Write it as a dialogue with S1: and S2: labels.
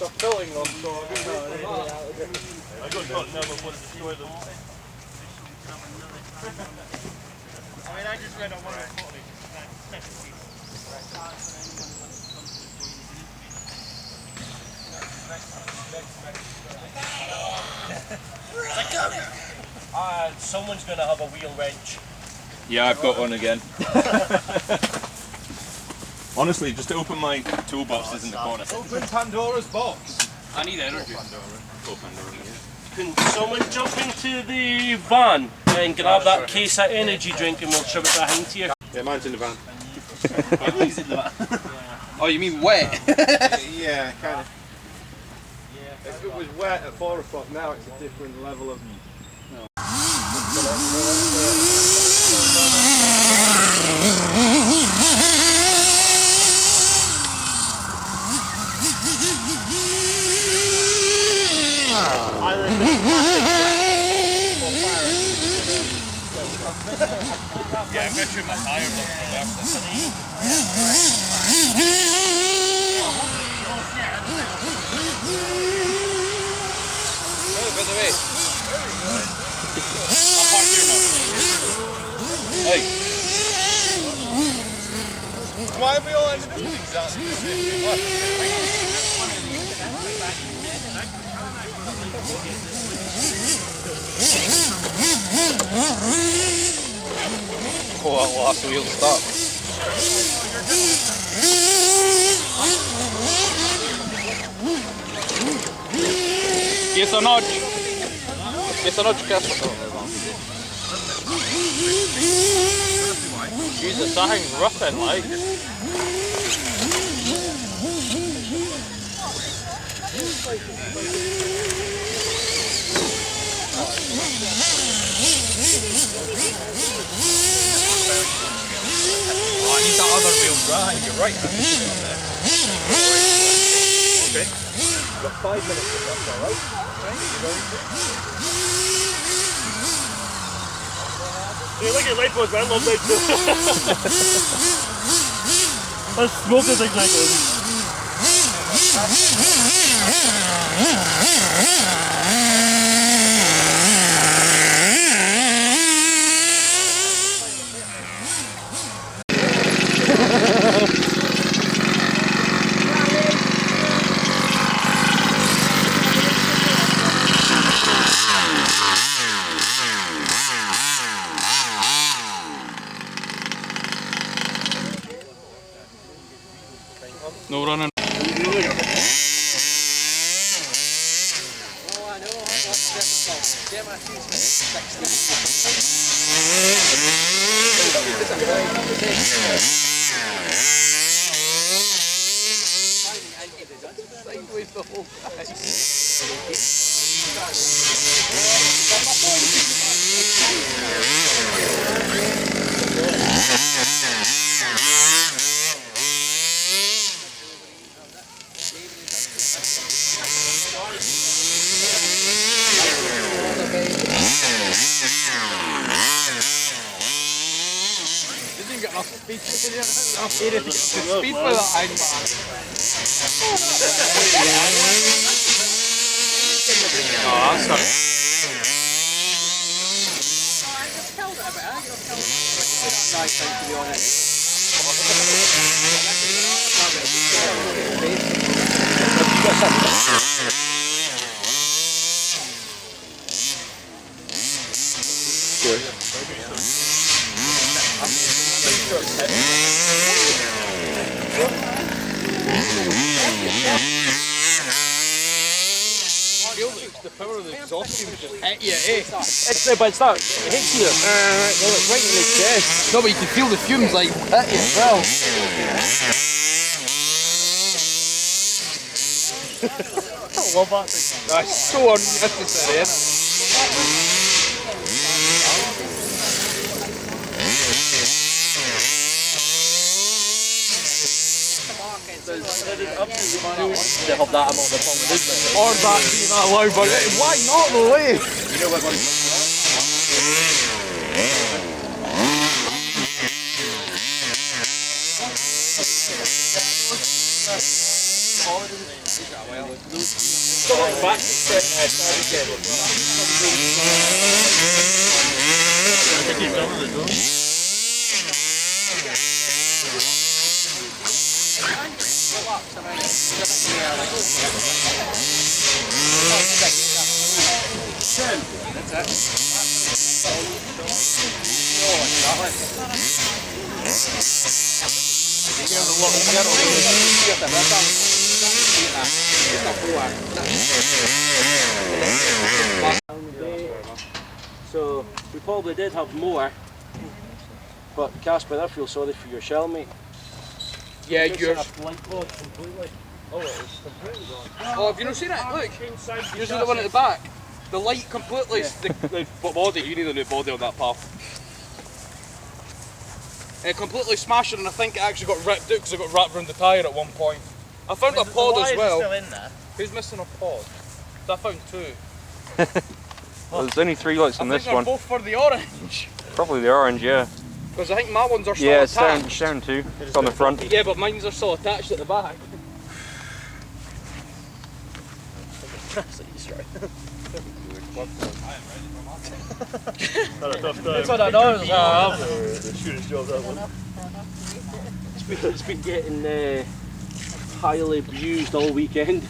S1: they're filling them, so I got caught never want to destroy them.
S2: I mean, I just read on one of the 40. Someone's going to have a wheel wrench.
S1: Yeah, I've got one again. Honestly, just to open my toolboxes in the corner.
S3: Open Pandora's box.
S1: I need energy.
S2: Can someone jump into the van and grab that case of energy drink and we'll shove it behind to you?
S3: Yeah, mine's in the van.
S1: Everything's in the van. Oh, you mean wet?
S3: Yeah, kind of. If it was wet at 4 o'clock now, it's a different level of...
S1: Yeah, I'm going to trim my tyres up for left. Oh, by the way. I'll park here now. Hey.
S3: Why have we all ended up doing exactly the same?
S1: Oh, that last wheel stop. Yes or not? Yes or not, Casper? Jesus, that thing's roughing like. Oh, I need that other wheel right. You're right.
S3: Okay. You've got 5 minutes if that's alright.
S2: You look at light bulbs, I love light bulbs. Let's smoke this like light bulbs.
S1: No running.
S3: Didn't get enough speed. Speed for that hang man.
S1: Oh, that's not.
S3: To be honest. The power of the exhaust seems just hit you, eh?
S2: It hits you.
S3: Well, it's right in the chest. No, but you can feel the fumes like hit you as well.
S2: I love that thing.
S3: That's so unnecessary, isn't it?
S2: They have that amount of fun with it.
S3: Or that being that loud, but why not though, eh?
S1: You know what one?
S2: So we probably did have more, but Casper, I feel sorry for your shell, mate.
S1: Yeah, you're.
S2: Light load completely.
S3: Oh, it's completely gone.
S1: Oh, have you not seen it? Look, you see the one at the back. The light completely. The body. You need a new body on that pal. It completely smashed it, and I think it actually got ripped out because it got wrapped around the tyre at one point. I found a pod as well.
S4: Still in there.
S1: Who's missing a pod? I found two.
S5: Well, there's only 3 lights on
S1: I
S5: this
S1: think
S5: one.
S1: they're both for the orange.
S5: Probably the orange, yeah.
S1: Because I think my ones are still
S5: Yeah, it's
S1: attached.
S5: down too. It's on the front.
S1: Yeah, but mine are still attached at the back.
S2: That's what I know.
S3: The shooter's job, that one.
S2: It's been getting highly abused all weekend.